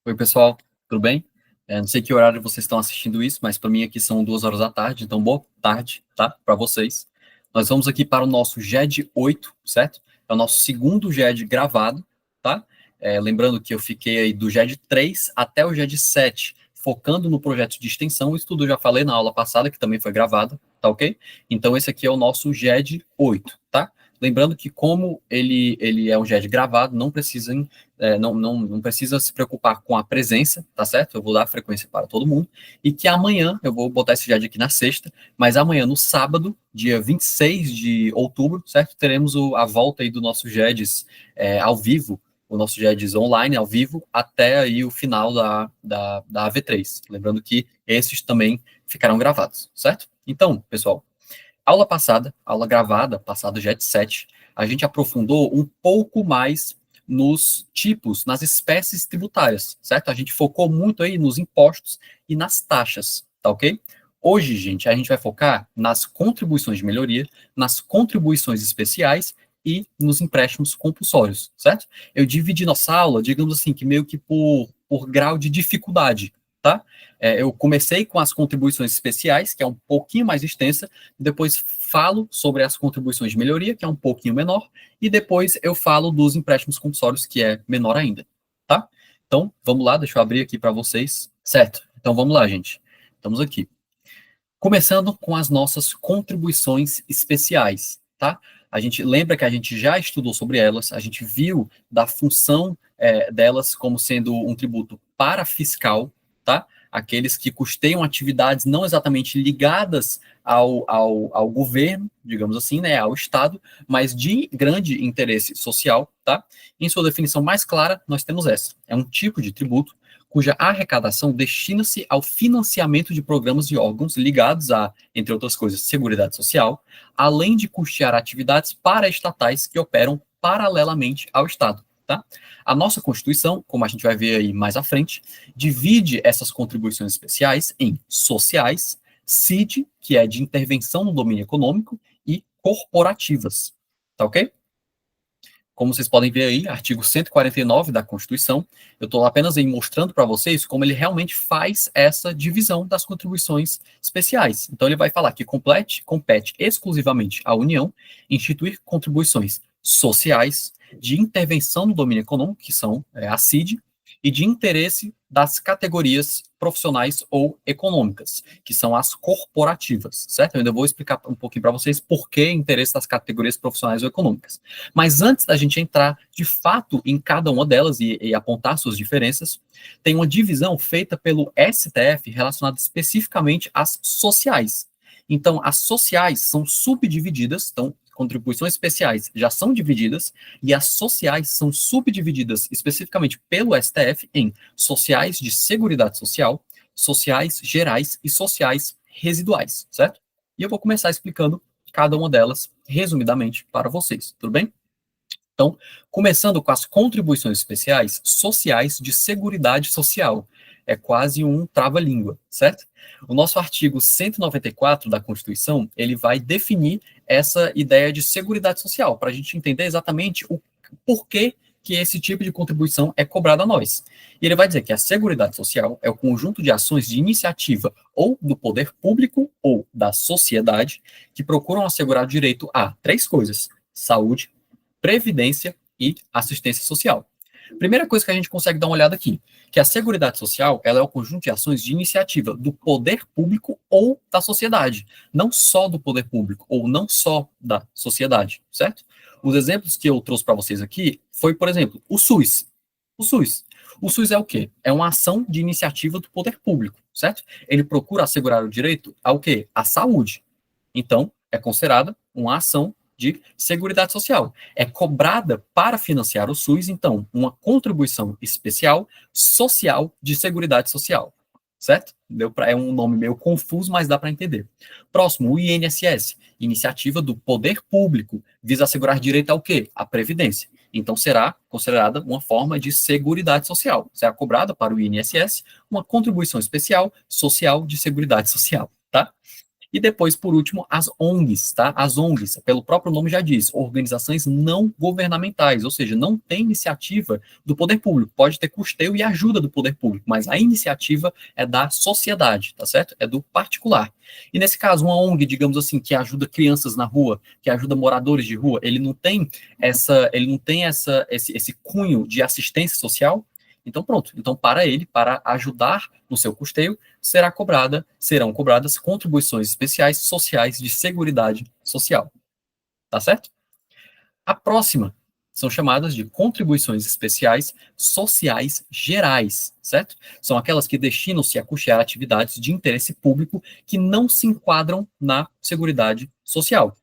Oi, pessoal, tudo bem? Não sei que horário vocês estão assistindo isso, mas para mim aqui são 2 horas da tarde, então boa tarde, tá? Para vocês. Nós vamos aqui para o nosso GED 8, certo? É o nosso segundo GED gravado, tá? Lembrando que eu fiquei aí do GED 3 até o GED 7, focando no projeto de extensão. Isso tudo eu já falei na aula passada, que também foi gravado, tá ok? Então esse aqui é o nosso GED 8, tá? Lembrando que como ele é um GED gravado, não precisa se preocupar com a presença, tá certo? Eu vou dar a frequência para todo mundo. E que amanhã, eu vou botar esse GED aqui na sexta, mas amanhã, no sábado, dia 26 de outubro, certo? Teremos a volta aí do nosso GEDs ao vivo, o nosso GEDs online, ao vivo, até aí o final da AV3. Lembrando que esses também ficarão gravados, certo? Então, pessoal, aula passada, aula gravada, passado JET 7, a gente aprofundou um pouco mais nos tipos, nas espécies tributárias, certo? A gente focou muito aí nos impostos e nas taxas, tá ok? Hoje, gente, a gente vai focar nas contribuições de melhoria, nas contribuições especiais e nos empréstimos compulsórios, certo? Eu dividi nossa aula, digamos assim, que meio que por grau de dificuldade, tá? Eu comecei com as contribuições especiais, que é um pouquinho mais extensa, depois falo sobre as contribuições de melhoria, que é um pouquinho menor, e depois eu falo dos empréstimos compulsórios, que é menor ainda, tá? Então, vamos lá, deixa eu abrir aqui para vocês. Certo, então vamos lá, gente. Estamos aqui. Começando com as nossas contribuições especiais, tá? A gente lembra que a gente já estudou sobre elas, a gente viu da função delas como sendo um tributo parafiscal, tá? Aqueles que custeiam atividades não exatamente ligadas ao governo, digamos assim, né, ao Estado, mas de grande interesse social, tá? Em sua definição mais clara, nós temos essa. É um tipo de tributo cuja arrecadação destina-se ao financiamento de programas de órgãos ligados a, entre outras coisas, Seguridade Social, além de custear atividades paraestatais que operam paralelamente ao Estado. Tá? A nossa Constituição, como a gente vai ver aí mais à frente, divide essas contribuições especiais em sociais, CID, que é de intervenção no domínio econômico, e corporativas. Tá ok? Como vocês podem ver aí, artigo 149 da Constituição, eu estou apenas aí mostrando para vocês como ele realmente faz essa divisão das contribuições especiais. Então, ele vai falar que compete exclusivamente à União instituir contribuições sociais, de intervenção no domínio econômico, que são a CID, e de interesse das categorias profissionais ou econômicas, que são as corporativas, certo? Eu ainda vou explicar um pouquinho para vocês por que interesse das categorias profissionais ou econômicas. Mas antes da gente entrar, de fato, em cada uma delas e apontar suas diferenças, tem uma divisão feita pelo STF relacionada especificamente às sociais. Então, as sociais são subdivididas, então, contribuições especiais já são divididas, e as sociais são subdivididas especificamente pelo STF em sociais de Seguridade Social, sociais gerais e sociais residuais, certo? E eu vou começar explicando cada uma delas resumidamente para vocês, tudo bem? Então, começando com as contribuições especiais sociais de Seguridade Social. É quase um trava-língua, certo? O nosso artigo 194 da Constituição, ele vai definir essa ideia de Seguridade Social, para a gente entender exatamente o porquê que esse tipo de contribuição é cobrada a nós. E ele vai dizer que a Seguridade Social é o conjunto de ações de iniciativa ou do poder público ou da sociedade que procuram assegurar o direito a três coisas: saúde, previdência e assistência social. Primeira coisa que a gente consegue dar uma olhada aqui, que a Seguridade Social ela é o conjunto de ações de iniciativa do poder público ou da sociedade, não só do poder público ou não só da sociedade, certo? Os exemplos que eu trouxe para vocês aqui foi, por exemplo, o SUS. O SUS. O SUS é o quê? É uma ação de iniciativa do poder público, certo? Ele procura assegurar o direito ao quê? À saúde. Então, é considerada uma ação de Seguridade Social. É cobrada para financiar o SUS, então, uma contribuição especial social de Seguridade Social. Certo? É um nome meio confuso, mas dá para entender. Próximo, o INSS, Iniciativa do Poder Público, visa assegurar direito ao quê? À Previdência. Então, será considerada uma forma de Seguridade Social. Será cobrada para o INSS uma contribuição especial social de Seguridade Social, tá? E depois, por último, as ONGs, tá? As ONGs, pelo próprio nome já diz, organizações não governamentais, ou seja, não tem iniciativa do poder público. Pode ter custeio e ajuda do poder público, mas a iniciativa é da sociedade, tá certo? É do particular. E nesse caso, uma ONG, digamos assim, que ajuda crianças na rua, que ajuda moradores de rua, ele não tem esse cunho de assistência social. Então, pronto. Então, para ele, para ajudar no seu custeio, serão cobradas contribuições especiais sociais de seguridade social. Tá certo? A próxima são chamadas de contribuições especiais sociais gerais, certo? São aquelas que destinam-se a custear atividades de interesse público que não se enquadram na seguridade social.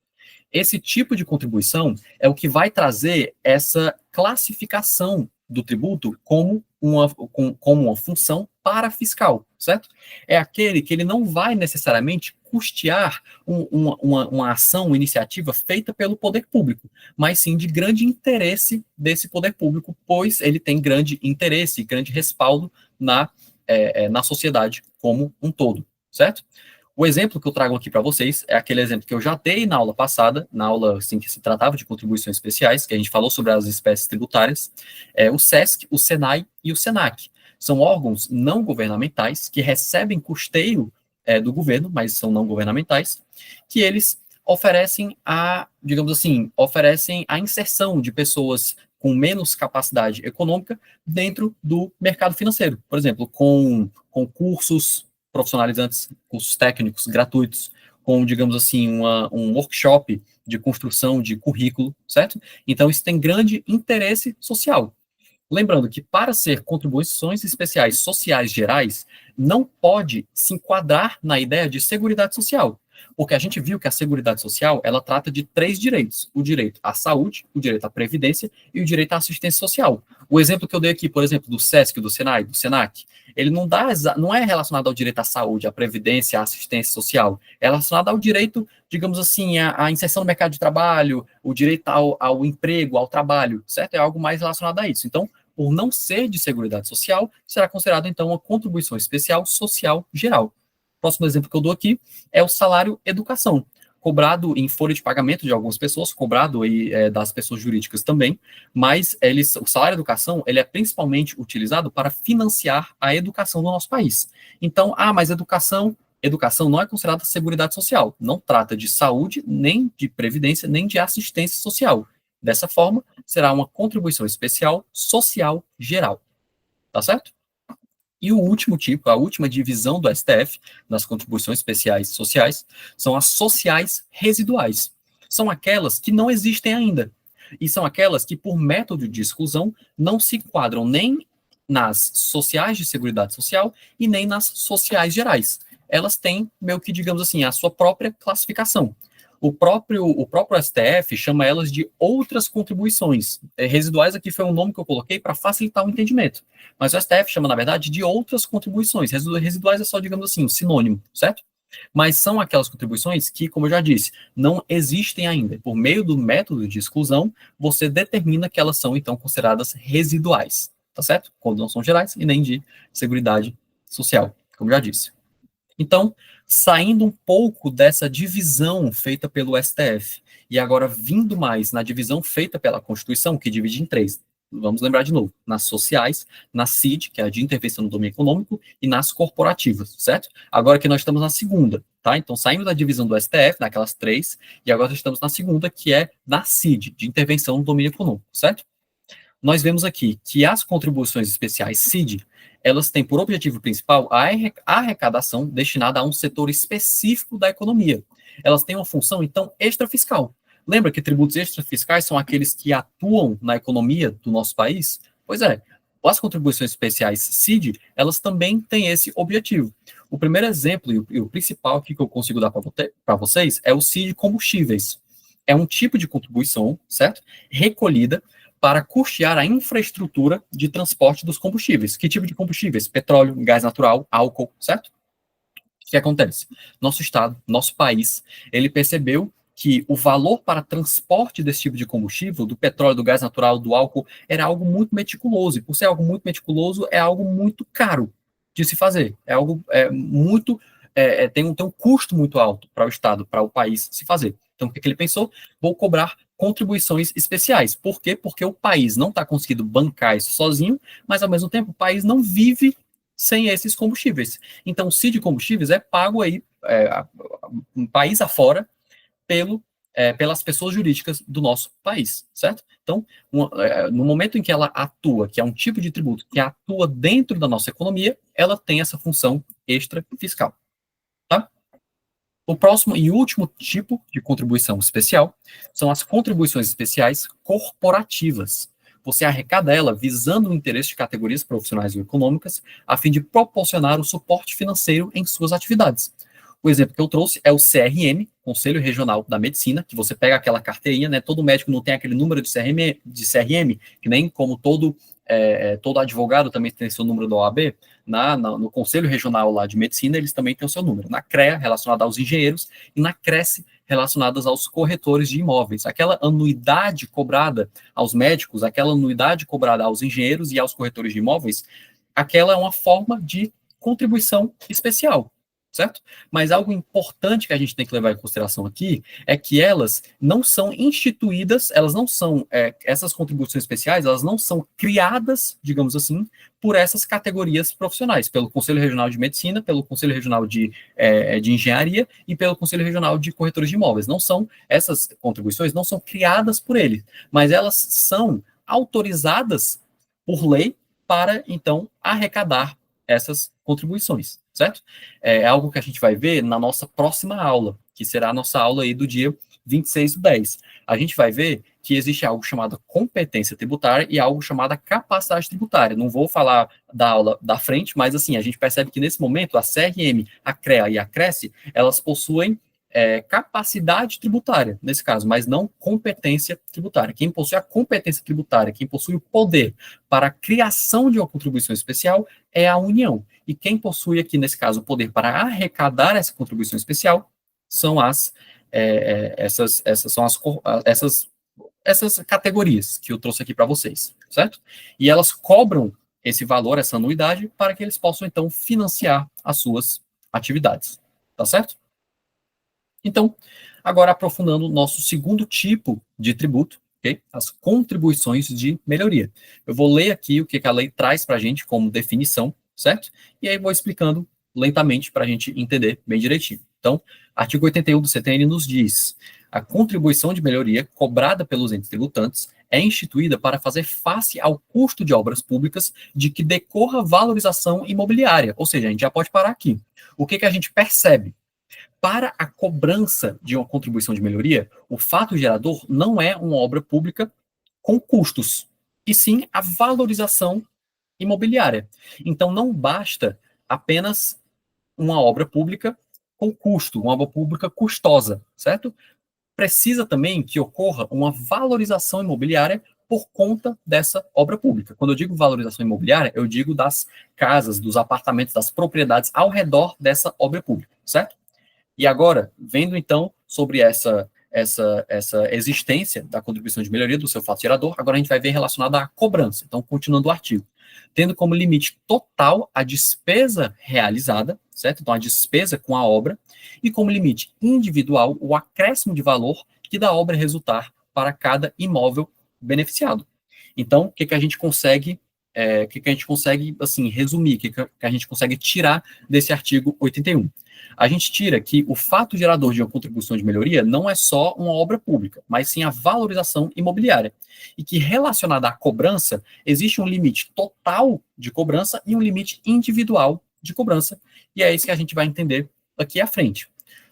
Esse tipo de contribuição é o que vai trazer essa classificação do tributo como uma função parafiscal, certo? É aquele que ele não vai necessariamente custear uma ação, uma iniciativa feita pelo poder público, mas sim de grande interesse desse poder público, pois ele tem grande interesse, grande respaldo na sociedade como um todo, certo? O exemplo que eu trago aqui para vocês é aquele exemplo que eu já dei na aula passada, na aula assim, que se tratava de contribuições especiais, que a gente falou sobre as espécies tributárias, o SESC, o SENAI e o SENAC. São órgãos não governamentais que recebem custeio do governo, mas são não governamentais, que eles digamos assim, oferecem a inserção de pessoas com menos capacidade econômica dentro do mercado financeiro. Por exemplo, com cursos profissionalizantes, cursos técnicos gratuitos, com, digamos assim, um workshop de construção de currículo, certo? Então, isso tem grande interesse social. Lembrando que para ser contribuições especiais sociais gerais, não pode se enquadrar na ideia de seguridade social, porque a gente viu que a seguridade social, ela trata de 3 direitos: o direito à saúde, o direito à previdência e o direito à assistência social. O exemplo que eu dei aqui, por exemplo, do SESC, do SENAI, do SENAC, ele não é relacionado ao direito à saúde, à previdência, à assistência social, é relacionado ao direito, digamos assim, à inserção no mercado de trabalho, o direito ao emprego, ao trabalho, certo? É algo mais relacionado a isso. Então, por não ser de seguridade social, será considerado, então, uma contribuição especial social geral. O próximo exemplo que eu dou aqui é o salário educação, cobrado em folha de pagamento de algumas pessoas, cobrado aí, das pessoas jurídicas também, mas o salário educação ele é principalmente utilizado para financiar a educação do nosso país. Então, mas educação não é considerada seguridade social, não trata de saúde, nem de previdência, nem de assistência social. Dessa forma, será uma contribuição especial social geral. Tá certo? E o último tipo, a última divisão do STF, nas contribuições especiais sociais, são as sociais residuais. São aquelas que não existem ainda. E são aquelas que, por método de exclusão, não se enquadram nem nas sociais de seguridade social e nem nas sociais gerais. Elas têm, meio que, digamos assim, a sua própria classificação. O próprio STF chama elas de outras contribuições. Residuais aqui foi um nome que eu coloquei para facilitar o entendimento. Mas o STF chama, na verdade, de outras contribuições. Residuais é só, digamos assim, um sinônimo, certo? Mas são aquelas contribuições que, como eu já disse, não existem ainda. Por meio do método de exclusão, você determina que elas são, então, consideradas residuais, tá certo? Quando não são gerais e nem de seguridade social, como já disse. Então, saindo um pouco dessa divisão feita pelo STF, e agora vindo mais na divisão feita pela Constituição, que divide em 3. Vamos lembrar de novo, nas sociais, na CID, que é a de intervenção no domínio econômico, e nas corporativas, certo? Agora que nós estamos na segunda, tá? Então, saindo da divisão do STF, naquelas 3, e agora estamos na segunda, que é na CID, de intervenção no domínio econômico, certo? Nós vemos aqui que as contribuições especiais CID, elas têm por objetivo principal a arrecadação destinada a um setor específico da economia. Elas têm uma função, então, extrafiscal. Lembra que tributos extrafiscais são aqueles que atuam na economia do nosso país? Pois é, as contribuições especiais CID, elas também têm esse objetivo. O primeiro exemplo e o principal aqui que eu consigo dar para vocês é o CID combustíveis. É um tipo de contribuição, certo? Recolhida para custear a infraestrutura de transporte dos combustíveis. Que tipo de combustíveis? Petróleo, gás natural, álcool, certo? O que acontece? Nosso estado, nosso país, ele percebeu que o valor para transporte desse tipo de combustível, do petróleo, do gás natural, do álcool, era algo muito meticuloso. E por ser algo muito meticuloso, é algo muito caro de se fazer. É algo muito tem um custo muito alto para o Estado, para o país se fazer. Então, o que ele pensou? Vou cobrar contribuições especiais. Por quê? Porque o país não está conseguindo bancar isso sozinho, mas, ao mesmo tempo, o país não vive sem esses combustíveis. Então, o CID de combustíveis é pago aí, um país afora, pelas pessoas jurídicas do nosso país, certo? Então, no momento em que ela atua, que é um tipo de tributo que atua dentro da nossa economia, ela tem essa função extra fiscal, tá? O próximo e último tipo de contribuição especial são as contribuições especiais corporativas. Você arrecada ela visando o interesse de categorias profissionais ou econômicas, a fim de proporcionar o suporte financeiro em suas atividades. O exemplo que eu trouxe é o CRM, Conselho Regional da Medicina, que você pega aquela carteirinha, né? Todo médico não tem aquele número de CRM, que nem como todo advogado também tem seu número da OAB. No Conselho Regional lá de Medicina, eles também têm o seu número. Na CREA, relacionada aos engenheiros, e na CRECE, relacionadas aos corretores de imóveis. Aquela anuidade cobrada aos médicos, aquela anuidade cobrada aos engenheiros e aos corretores de imóveis, aquela é uma forma de contribuição especial, certo? Mas algo importante que a gente tem que levar em consideração aqui é que elas não são instituídas, elas não são, essas contribuições especiais, elas não são criadas, digamos assim, por essas categorias profissionais, pelo Conselho Regional de Medicina, pelo Conselho Regional de Engenharia e pelo Conselho Regional de Corretores de Imóveis. Não são, essas contribuições não são criadas por eles, mas elas são autorizadas por lei para, então, arrecadar essas contribuições, certo? É algo que a gente vai ver na nossa próxima aula, que será a nossa aula aí do dia 26/10. A gente vai ver que existe algo chamado competência tributária e algo chamado capacidade tributária. Não vou falar da aula da frente, mas assim, a gente percebe que nesse momento a CRM, a CREA e a CRECE, elas possuem capacidade tributária, nesse caso, mas não competência tributária. Quem possui a competência tributária, quem possui o poder para a criação de uma contribuição especial é a União. E quem possui aqui, nesse caso, o poder para arrecadar essa contribuição especial são essas categorias que eu trouxe aqui para vocês, certo? E elas cobram esse valor, essa anuidade, para que eles possam, então, financiar as suas atividades, tá certo? Então, agora aprofundando o nosso segundo tipo de tributo, okay? As contribuições de melhoria. Eu vou ler aqui o que a lei traz para a gente como definição, certo? E aí vou explicando lentamente para a gente entender bem direitinho. Então, artigo 81 do CTN nos diz: a contribuição de melhoria cobrada pelos entes tributantes é instituída para fazer face ao custo de obras públicas de que decorra valorização imobiliária. Ou seja, a gente já pode parar aqui. O que a gente percebe? Para a cobrança de uma contribuição de melhoria, o fato gerador não é uma obra pública com custos, e sim a valorização imobiliária. Então, não basta apenas uma obra pública com custo, uma obra pública custosa, certo? Precisa também que ocorra uma valorização imobiliária por conta dessa obra pública. Quando eu digo valorização imobiliária, eu digo das casas, dos apartamentos, das propriedades ao redor dessa obra pública, certo? E agora, vendo então sobre essa existência da contribuição de melhoria do seu fato gerador, agora a gente vai ver relacionado à cobrança. Então, continuando o artigo. Tendo como limite total a despesa realizada, certo? Então, a despesa com a obra, e como limite individual o acréscimo de valor que da obra resultar para cada imóvel beneficiado. Então, o que a gente consegue, assim, resumir, o que a gente consegue tirar desse artigo 81? A gente tira que o fato gerador de uma contribuição de melhoria não é só uma obra pública, mas sim a valorização imobiliária. E que, relacionada à cobrança, existe um limite total de cobrança e um limite individual de cobrança. E é isso que a gente vai entender aqui à frente.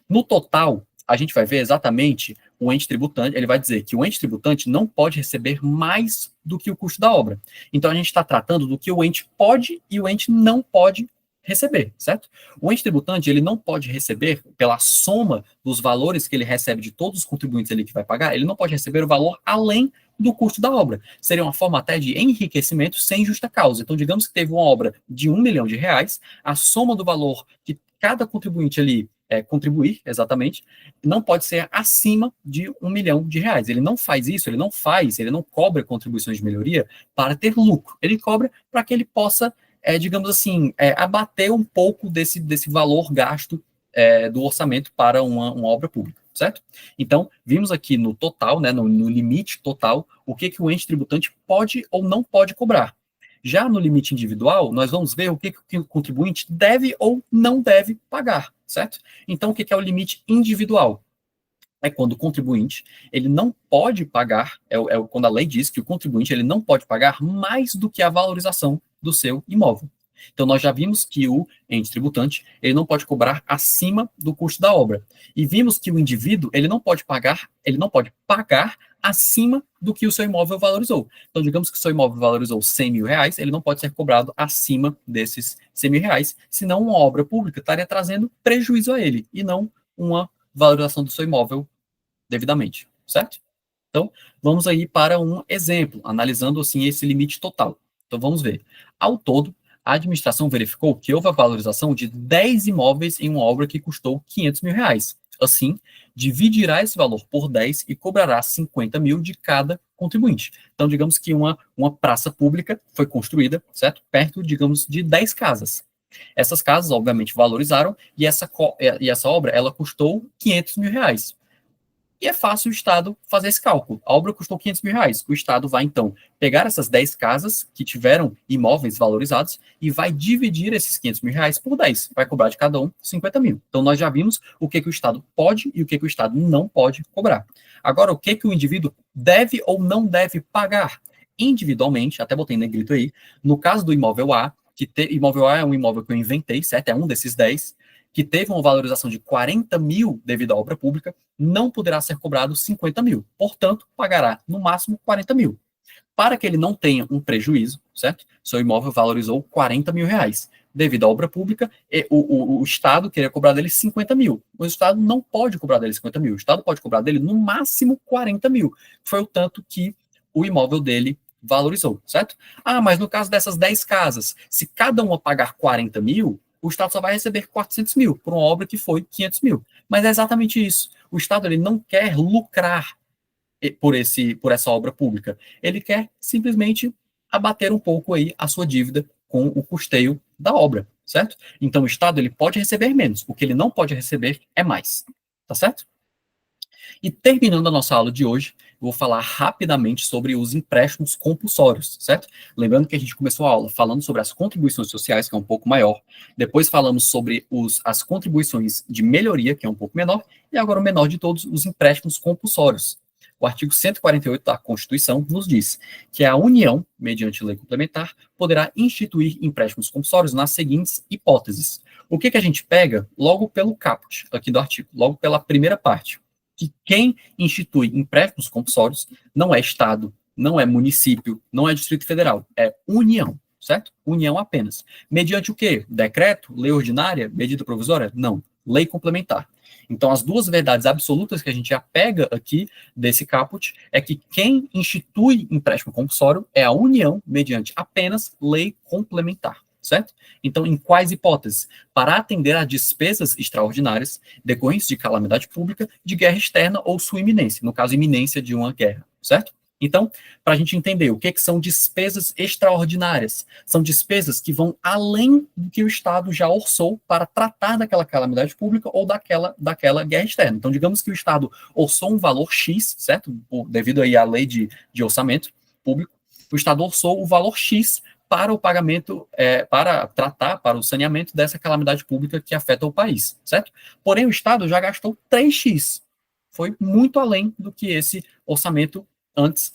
No total, a gente vai ver exatamente o ente tributante, ele vai dizer que o ente tributante não pode receber mais do que o custo da obra. Então, a gente está tratando do que o ente pode e o ente não pode receber, certo? O ente tributante, ele não pode receber, pela soma dos valores que ele recebe de todos os contribuintes ali que vai pagar, ele não pode receber o valor além do custo da obra. Seria uma forma até de enriquecimento sem justa causa. Então, digamos que teve uma obra de R$ 1 milhão, a soma do valor que cada contribuinte ali contribuir, exatamente, não pode ser acima de R$ 1 milhão. Ele não faz isso, ele não cobra contribuições de melhoria para ter lucro. Ele cobra para que ele possa digamos assim, abater um pouco desse valor gasto do orçamento para uma obra pública, certo? Então, vimos aqui no total, né, no limite total, o que o ente tributante pode ou não pode cobrar. Já no limite individual, nós vamos ver o que o contribuinte deve ou não deve pagar, certo? Então, o que é o limite individual? É quando o contribuinte ele não pode pagar, quando a lei diz que o contribuinte ele não pode pagar mais do que a valorização do seu imóvel. Então, nós já vimos que o ente tributante ele não pode cobrar acima do custo da obra. E vimos que o indivíduo ele não pode pagar acima do que o seu imóvel valorizou. Então, digamos que o seu imóvel valorizou 100 mil reais, ele não pode ser cobrado acima desses 100 mil reais, senão uma obra pública estaria trazendo prejuízo a ele, e não uma valorização do seu imóvel devidamente, certo? Então, vamos aí para um exemplo, analisando assim esse limite total. Então, vamos ver. Ao todo, a administração verificou que houve a valorização de 10 imóveis em uma obra que custou 500 mil reais. Assim, dividirá esse valor por 10 e cobrará 50 mil de cada contribuinte. Então, digamos que uma praça pública foi construída, certo? Perto, digamos, de 10 casas. Essas casas, obviamente, valorizaram e essa obra, ela custou 500 mil reais. E é fácil o Estado fazer esse cálculo. A obra custou 500 mil reais. O Estado vai, então, pegar essas 10 casas que tiveram imóveis valorizados e vai dividir esses 500 mil reais por 10. Vai cobrar de cada um 50 mil. Então, nós já vimos o que o Estado pode e o que o Estado não pode cobrar. Agora, o que o indivíduo deve ou não deve pagar? Individualmente, até botei em negrito aí, no caso do imóvel A, imóvel A é um imóvel que eu inventei, certo? É um desses 10, que teve uma valorização de 40 mil devido à obra pública, não poderá ser cobrado 50 mil. Portanto, pagará no máximo 40 mil. Para que ele não tenha um prejuízo, certo? Seu imóvel valorizou 40 mil reais. Devido à obra pública, o Estado queria cobrar dele 50 mil. O Estado não pode cobrar dele 50 mil. O Estado pode cobrar dele no máximo 40 mil. Foi o tanto que o imóvel dele valorizou, certo? Ah, mas no caso dessas 10 casas, se cada uma pagar 40 mil, o Estado só vai receber 400 mil por uma obra que foi 500 mil. Mas é exatamente isso. O Estado ele não quer lucrar por essa obra pública. Ele quer simplesmente abater um pouco aí a sua dívida com o custeio da obra, certo? Então o Estado ele pode receber menos, o que ele não pode receber é mais, tá certo? E terminando a nossa aula de hoje, eu vou falar rapidamente sobre os empréstimos compulsórios, certo? Lembrando que a gente começou a aula falando sobre as contribuições sociais, que é um pouco maior, depois falamos sobre as contribuições de melhoria, que é um pouco menor, e agora o menor de todos, os empréstimos compulsórios. O artigo 148 da Constituição nos diz que a União, mediante lei complementar, poderá instituir empréstimos compulsórios nas seguintes hipóteses. O que a gente pega logo pelo caput aqui do artigo, logo pela primeira parte, que quem institui empréstimos compulsórios não é Estado, não é município, não é Distrito Federal, é União, certo? União apenas. Mediante o quê? Decreto? Lei ordinária? Medida provisória? Não. Lei complementar. Então, as duas verdades absolutas que a gente já pega aqui desse caput é que quem institui empréstimo compulsório é a União mediante apenas lei complementar, certo? Então, em quais hipóteses? Para atender a despesas extraordinárias decorrentes de calamidade pública, de guerra externa ou sua iminência, no caso, iminência de uma guerra, certo? Então, para a gente entender o que são despesas extraordinárias, são despesas que vão além do que o Estado já orçou para tratar daquela calamidade pública ou daquela guerra externa. Então, digamos que o Estado orçou um valor X, certo? Devido aí à lei de orçamento público, o Estado orçou o valor X para o pagamento, para o saneamento dessa calamidade pública que afeta o país, certo? Porém, o Estado já gastou 3x. Foi muito além do que esse orçamento antes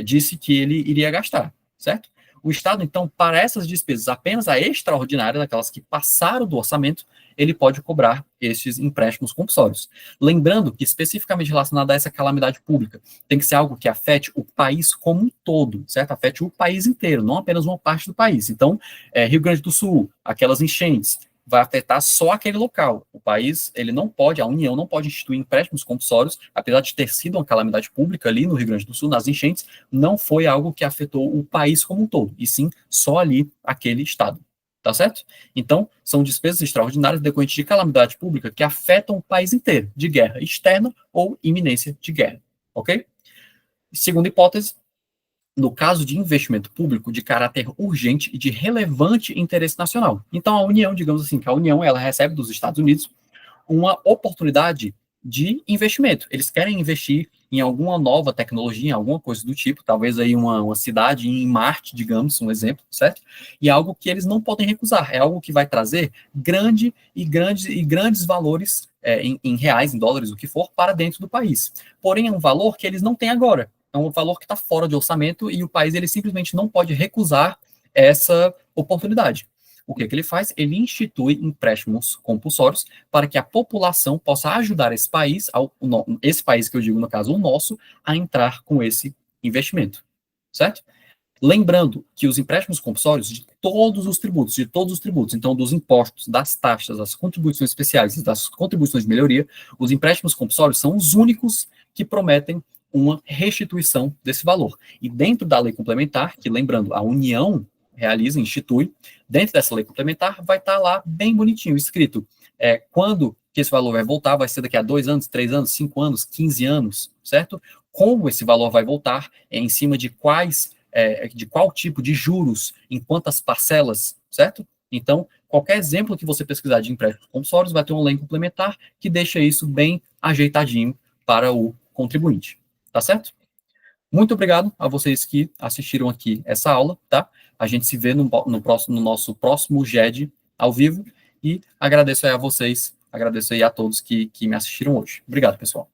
disse que ele iria gastar, certo? O Estado, então, para essas despesas apenas a extraordinárias, aquelas que passaram do orçamento, ele pode cobrar esses empréstimos compulsórios. Lembrando que, especificamente relacionado a essa calamidade pública, tem que ser algo que afete o país como um todo, certo? Afete o país inteiro, não apenas uma parte do país. Então, Rio Grande do Sul, aquelas enchentes, vai afetar só aquele local. O país, ele não pode, a União não pode instituir empréstimos compulsórios, apesar de ter sido uma calamidade pública ali no Rio Grande do Sul, nas enchentes, não foi algo que afetou o país como um todo, e sim só ali aquele estado. Tá certo? Então, são despesas extraordinárias decorrentes de calamidade pública que afetam o país inteiro, de guerra externa ou iminência de guerra. Ok? Segunda hipótese, no caso de investimento público de caráter urgente e de relevante interesse nacional. Então, a União, digamos assim, que a União, ela recebe dos Estados Unidos uma oportunidade de investimento. Eles querem investir em alguma nova tecnologia, em alguma coisa do tipo, talvez aí uma cidade em Marte, digamos, um exemplo, certo? E é algo que eles não podem recusar, é algo que vai trazer grandes valores em reais, em dólares, o que for, para dentro do país. Porém, é um valor que eles não têm agora. É um valor que está fora de orçamento e o país ele simplesmente não pode recusar essa oportunidade. O que ele faz? Ele institui empréstimos compulsórios para que a população possa ajudar esse país que eu digo, no caso, o nosso, a entrar com esse investimento, certo? Lembrando que os empréstimos compulsórios de todos os tributos, então dos impostos, das taxas, das contribuições especiais e das contribuições de melhoria, os empréstimos compulsórios são os únicos que prometem uma restituição desse valor. E dentro da lei complementar, que lembrando, a União realiza, institui, dentro dessa lei complementar vai estar lá bem bonitinho, escrito quando que esse valor vai voltar, vai ser daqui a 2 anos, 3 anos, 5 anos, 15 anos, certo? Como esse valor vai voltar, em cima de de qual tipo de juros, em quantas parcelas, certo? Então, qualquer exemplo que você pesquisar de empréstimos compulsórios vai ter uma lei complementar que deixa isso bem ajeitadinho para o contribuinte, tá certo? Muito obrigado a vocês que assistiram aqui essa aula, tá? A gente se vê no nosso próximo GED ao vivo e agradeço aí a vocês, agradeço aí a todos que me assistiram hoje. Obrigado, pessoal.